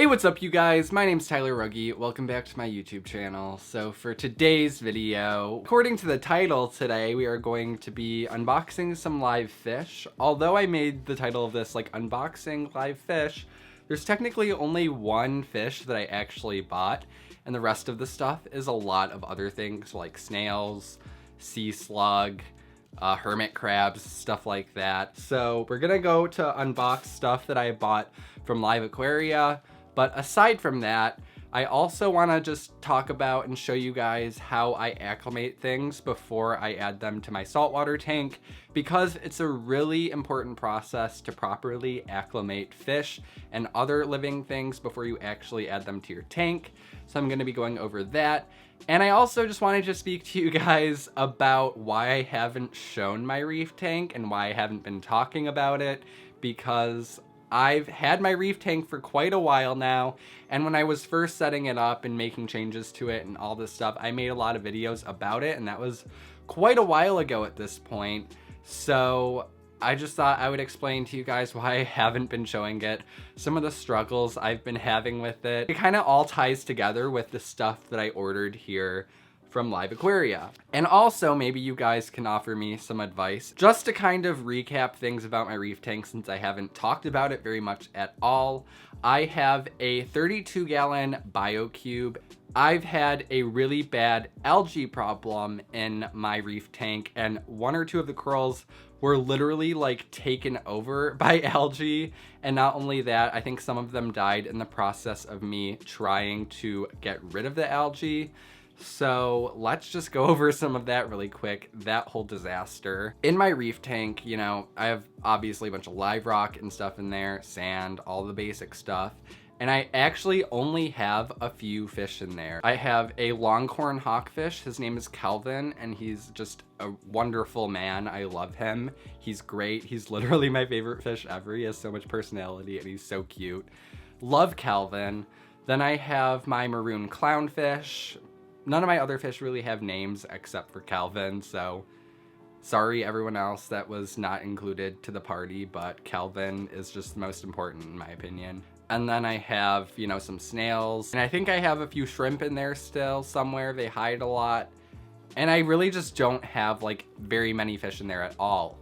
what's up you guys? My name's Tyler Rugge. Welcome back to my YouTube channel. So for today's video, according to the title today, we are going to be unboxing some live fish. Although I made the title of this like unboxing live fish, there's technically only one fish that I actually bought, and the rest of the stuff is a lot of other things like snails, sea slug, hermit crabs, stuff like that. So we're gonna go to unbox stuff that I bought from Live Aquaria. But aside from that, I also want to just talk about and show you guys how I acclimate things before I add them to my saltwater tank, because it's a really important process to properly acclimate fish and other living things before you actually add them to your tank. So I'm going to be going over that. And I also just wanted to speak to you guys about why I haven't shown my reef tank and why I haven't been talking about it, because I've had my reef tank for quite a while now, and when I was first setting it up and making changes to it and all this stuff, I made a lot of videos about it, and that was quite a while ago at this point. So I just thought I would explain to you guys why I haven't been showing it, some of the struggles I've been having with it. It kind of all ties together with the stuff that I ordered here from Live Aquaria. And also maybe you guys can offer me some advice just to kind of recap things about my reef tank, since I haven't talked about it very much at all. I have a 32-gallon BioCube. I've had a really bad algae problem in my reef tank, and one or two of the corals were literally like taken over by algae. And not only that, I think some of them died in the process of me trying to get rid of the algae. So let's just go over some of that really quick, that whole disaster. In my reef tank, you know, I have obviously a bunch of live rock and stuff in there, sand, all the basic stuff. And I actually only have a few fish in there. I have a longhorn hawkfish. His name is Calvin, and he's just a wonderful man. I love him. He's great. He's literally my favorite fish ever. He has so much personality and he's so cute. Love Calvin. Then I have my maroon clownfish. None of my other fish really have names except for Calvin, so sorry everyone else that was not included to the party, but Calvin is just the most important in my opinion. And then I have, you know, some snails, and I think I have a few shrimp in there still somewhere. They hide a lot, and I really just don't have like very many fish in there at all.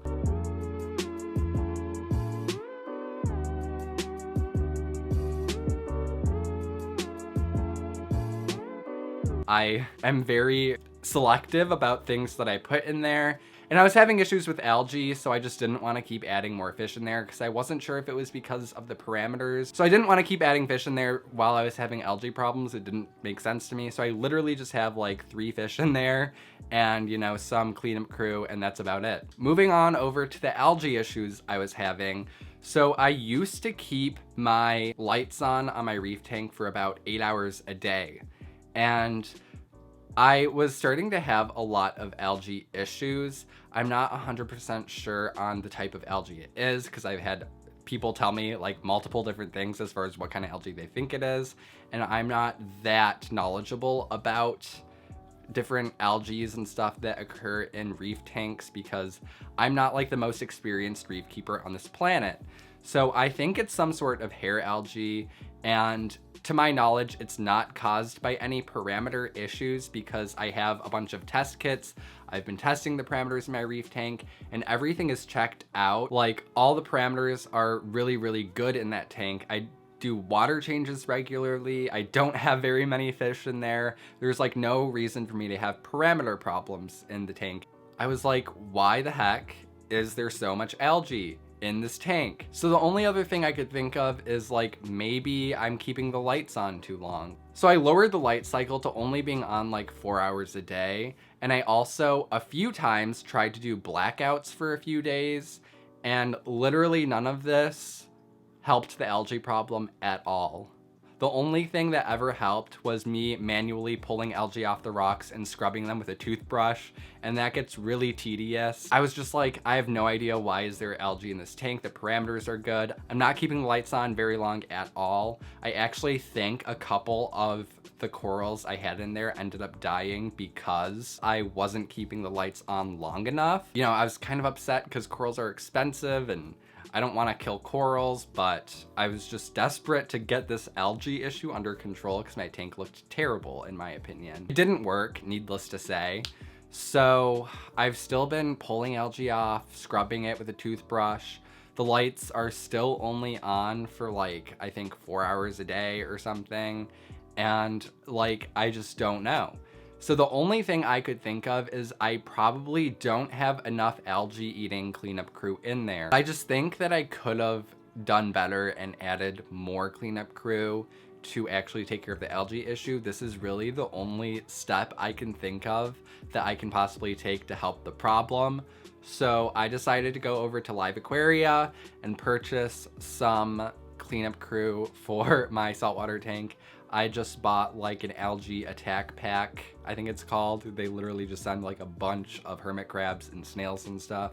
I am very selective about things that I put in there, and I was having issues with algae, so I just didn't want to keep adding more fish in there because I wasn't sure if it was because of the parameters. So I didn't want to keep adding fish in there while I was having algae problems. It didn't make sense to me. So I literally just have like 3 fish in there and, you know, some cleanup crew, and that's about it. Moving on over to the algae issues I was having. So I used to keep my lights on my reef tank for about 8 hours a day. And I was starting to have a lot of algae issues. I'm not 100% sure on the type of algae it is, because I've had people tell me like multiple different things as far as what kind of algae they think it is. And I'm not that knowledgeable about different algae and stuff that occur in reef tanks, because I'm not like the most experienced reef keeper on this planet. So I think it's some sort of hair algae, and to my knowledge, it's not caused by any parameter issues, because I have a bunch of test kits. I've been testing the parameters in my reef tank, and everything is checked out. Like, all the parameters are really, really good in that tank. I do water changes regularly. I don't have very many fish in there. There's like no reason for me to have parameter problems in the tank. I was like, why the heck is there so much algae in this tank? So the only other thing I could think of is like maybe I'm keeping the lights on too long. So I lowered the light cycle to only being on like 4 hours a day. And I also a few times tried to do blackouts for a few days, and literally none of this helped the algae problem at all. The only thing that ever helped was me manually pulling algae off the rocks and scrubbing them with a toothbrush, and that gets really tedious. I was just like, I have no idea why is there algae in this tank. The parameters are good. I'm not keeping the lights on very long at all. I actually think a couple of the corals I had in there ended up dying because I wasn't keeping the lights on long enough. You know, I was kind of upset because corals are expensive, and I don't want to kill corals, but I was just desperate to get this algae issue under control because my tank looked terrible in my opinion. It didn't work, needless to say. So I've still been pulling algae off, scrubbing it with a toothbrush. The lights are still only on for like, I think 4 hours a day or something. And like, I just don't know. So the only thing I could think of is I probably don't have enough algae eating cleanup crew in there. I just think that I could have done better and added more cleanup crew to actually take care of the algae issue. This is really the only step I can think of that I can possibly take to help the problem. So I decided to go over to Live Aquaria and purchase some cleanup crew for my saltwater tank. I just bought like an algae attack pack, I think it's called. They literally just send like a bunch of hermit crabs and snails and stuff.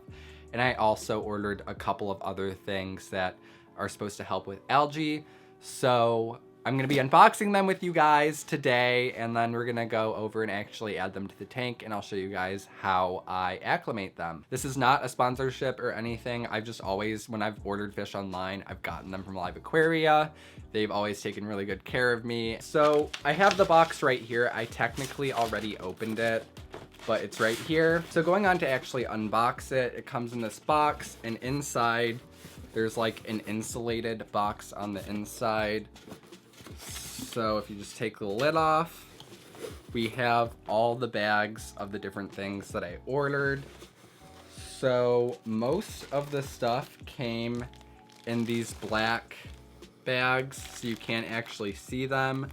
And I also ordered a couple of other things that are supposed to help with algae. So I'm gonna be unboxing them with you guys today, and then we're gonna go over and actually add them to the tank, and I'll show you guys how I acclimate them. This is not a sponsorship or anything. I've just always, when I've ordered fish online, I've gotten them from Live Aquaria. They've always taken really good care of me. So I have the box right here. I technically already opened it, but it's right here. So going on to actually unbox it, it comes in this box, and inside there's like an insulated box on the inside. So if you just take the lid off, we have all the bags of the different things that I ordered. So most of the stuff came in these black bags, so you can't actually see them.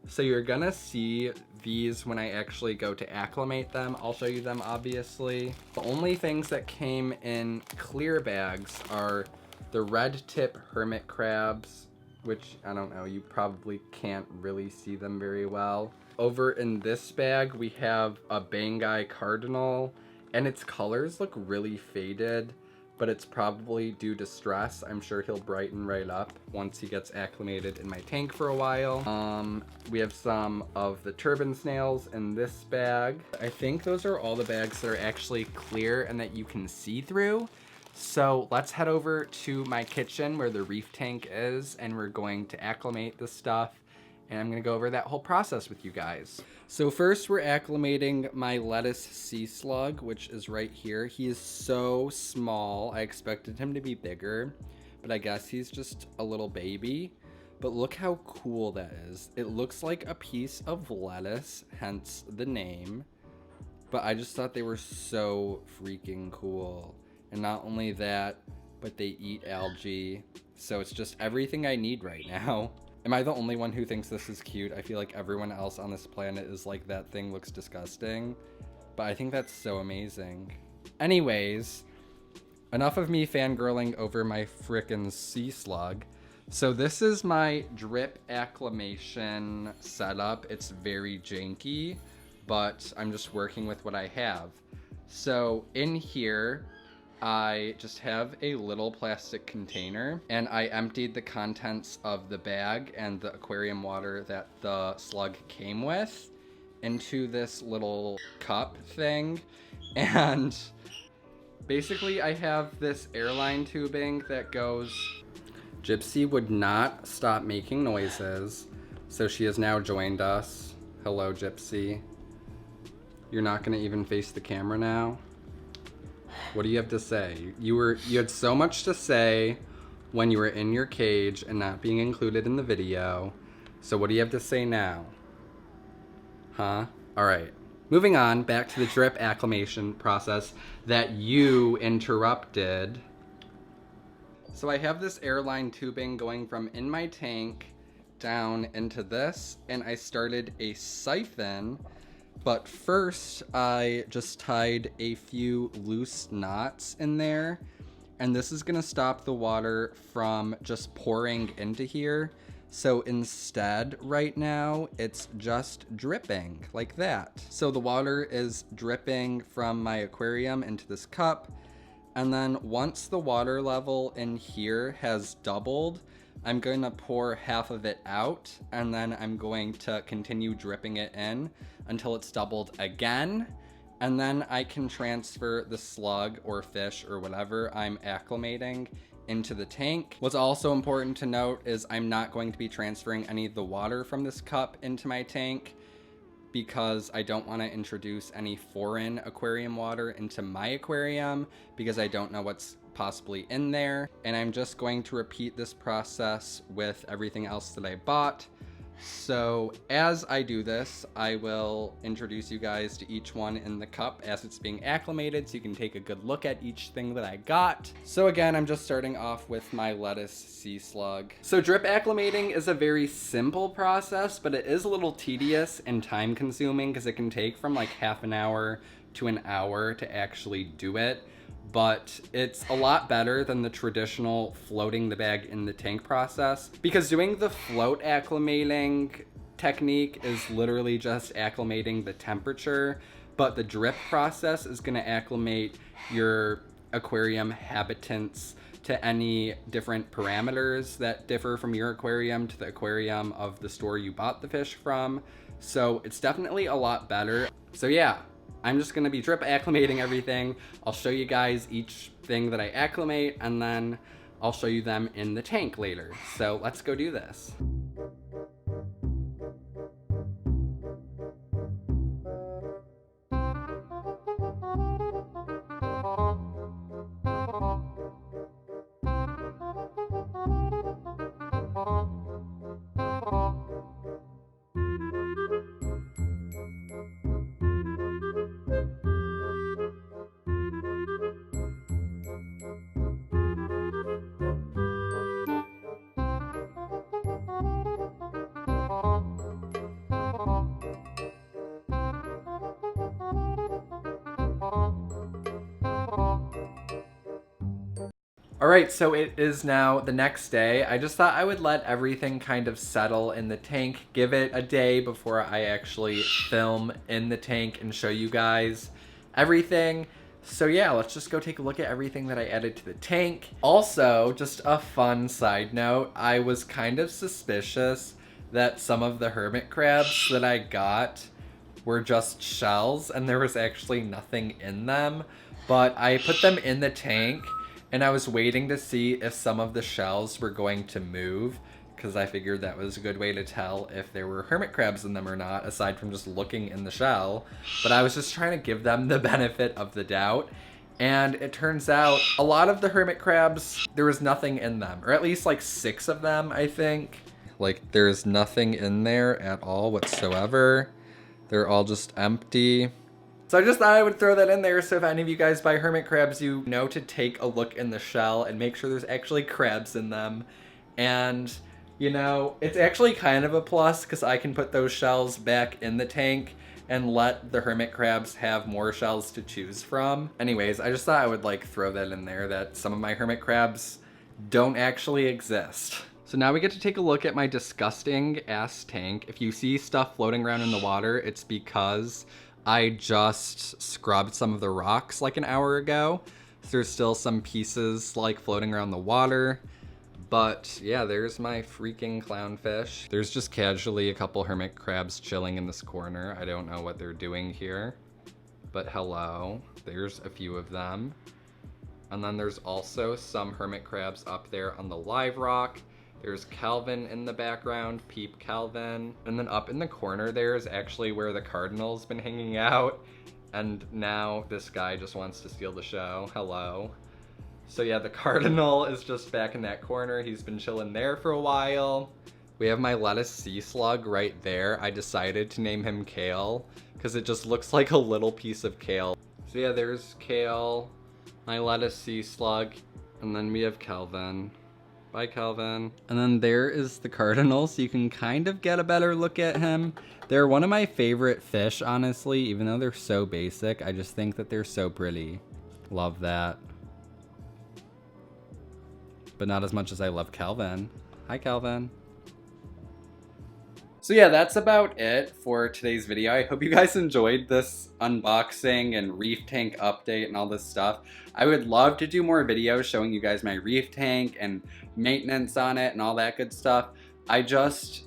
So you're gonna see these when I actually go to acclimate them. I'll show you them obviously. The only things that came in clear bags are the red tip hermit crabs, which I don't know, you probably can't really see them very well. Over in this bag, we have a Bangai cardinal, and its colors look really faded, but it's probably due to stress. I'm sure he'll brighten right up once he gets acclimated in my tank for a while. We have some of the turban snails in this bag. I think those are all the bags that are actually clear and that you can see through. So let's head over to my kitchen where the reef tank is, and we're going to acclimate this stuff, and I'm gonna go over that whole process with you guys. So first we're acclimating my lettuce sea slug, which is right here. He is so small. I expected him to be bigger, but I guess he's just a little baby. But look how cool that is. It looks like a piece of lettuce, hence the name. But I just thought they were so freaking cool. And not only that, but they eat algae. So it's just everything I need right now. Am I the only one who thinks this is cute? I feel like everyone else on this planet is like, that thing looks disgusting. But I think that's so amazing. Anyways, enough of me fangirling over my frickin' sea slug. So this is my drip acclimation setup. It's very janky, but I'm just working with what I have. So in here, I just have a little plastic container, and I emptied the contents of the bag and the aquarium water that the slug came with into this little cup thing. And basically I have this airline tubing that goes... Gypsy would not stop making noises, so she has now joined us. Hello, Gypsy. You're not gonna even face the camera now? What do you have to say? You had so much to say when you were in your cage and not being included in the video. So what do you have to say now? Huh? All right. Moving on, back to the drip acclimation process that you interrupted. So I have this airline tubing going from in my tank down into this, and I started a siphon. But first, I just tied a few loose knots in there, and this is gonna stop the water from just pouring into here. So instead, right now, it's just dripping like that. So the water is dripping from my aquarium into this cup, and then once the water level in here has doubled, I'm going to pour half of it out, and then I'm going to continue dripping it in until it's doubled again, and then I can transfer the slug or fish or whatever I'm acclimating into the tank. What's also important to note is I'm not going to be transferring any of the water from this cup into my tank because I don't want to introduce any foreign aquarium water into my aquarium because I don't know what's possibly in there. And I'm just going to repeat this process with everything else that I bought. So as I do this, I will introduce you guys to each one in the cup as it's being acclimated so you can take a good look at each thing that I got. So again, I'm just starting off with my lettuce sea slug. So drip acclimating is a very simple process, but it is a little tedious and time consuming because it can take from like half an hour to an hour to actually do it. But it's a lot better than the traditional floating the bag in the tank process because doing the float acclimating technique is literally just acclimating the temperature, but the drip process is going to acclimate your aquarium habitants to any different parameters that differ from your aquarium to the aquarium of the store you bought the fish from. So it's definitely a lot better. So yeah, I'm just gonna be drip acclimating everything. I'll show you guys each thing that I acclimate and then I'll show you them in the tank later. So let's go do this. Alright, so it is now the next day. I just thought I would let everything kind of settle in the tank, give it a day before I actually film in the tank and show you guys everything. So yeah, let's just go take a look at everything that I added to the tank. Also, just a fun side note, I was kind of suspicious that some of the hermit crabs that I got were just shells and there was actually nothing in them, but I put them in the tank and I was waiting to see if some of the shells were going to move because I figured that was a good way to tell if there were hermit crabs in them or not, aside from just looking in the shell. But I was just trying to give them the benefit of the doubt. And it turns out a lot of the hermit crabs, there was nothing in them, or at least like 6 of them, I think. Like there's nothing in there at all whatsoever. They're all just empty. So I just thought I would throw that in there so if any of you guys buy hermit crabs, you know to take a look in the shell and make sure there's actually crabs in them. And, you know, it's actually kind of a plus because I can put those shells back in the tank and let the hermit crabs have more shells to choose from. Anyways, I just thought I would like throw that in there that some of my hermit crabs don't actually exist. So now we get to take a look at my disgusting ass tank. If you see stuff floating around in the water, it's because I just scrubbed some of the rocks like an hour ago. So there's still some pieces like floating around the water. But yeah, there's my freaking clownfish. There's just casually a couple hermit crabs chilling in this corner. I don't know what they're doing here, but hello, there's a few of them. And then there's also some hermit crabs up there on the live rock. There's Calvin in the background, peep Calvin. And then up in the corner there is actually where the cardinal's been hanging out. And now this guy just wants to steal the show, hello. So yeah, the cardinal is just back in that corner. He's been chilling there for a while. We have my lettuce sea slug right there. I decided to name him Kale because it just looks like a little piece of kale. So yeah, there's Kale, my lettuce sea slug, and then we have Calvin. Bye, Calvin. And then there is the cardinal, so you can kind of get a better look at him. They're one of my favorite fish, honestly, even though they're so basic. I just think that they're so pretty. Love that. But not as much as I love Calvin. Hi, Calvin. So yeah, that's about it for today's video. I hope you guys enjoyed this unboxing and reef tank update and all this stuff. I would love to do more videos showing you guys my reef tank and maintenance on it and all that good stuff. I just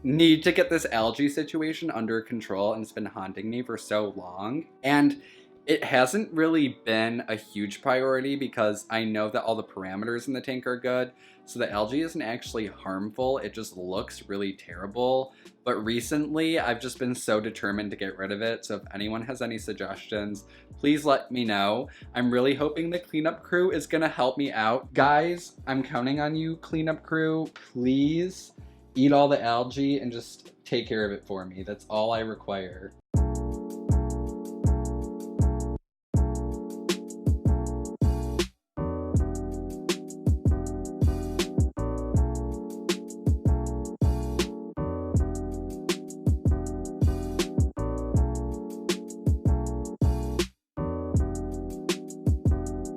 need to get this algae situation under control and it's been haunting me for so long. And It hasn't really been a huge priority because I know that all the parameters in the tank are good, so the algae isn't actually harmful, it just looks really terrible. But recently, I've just been so determined to get rid of it, so if anyone has any suggestions, please let me know. I'm really hoping the cleanup crew is gonna help me out. Guys, I'm counting on you, cleanup crew. Please eat all the algae and just take care of it for me. That's all I require.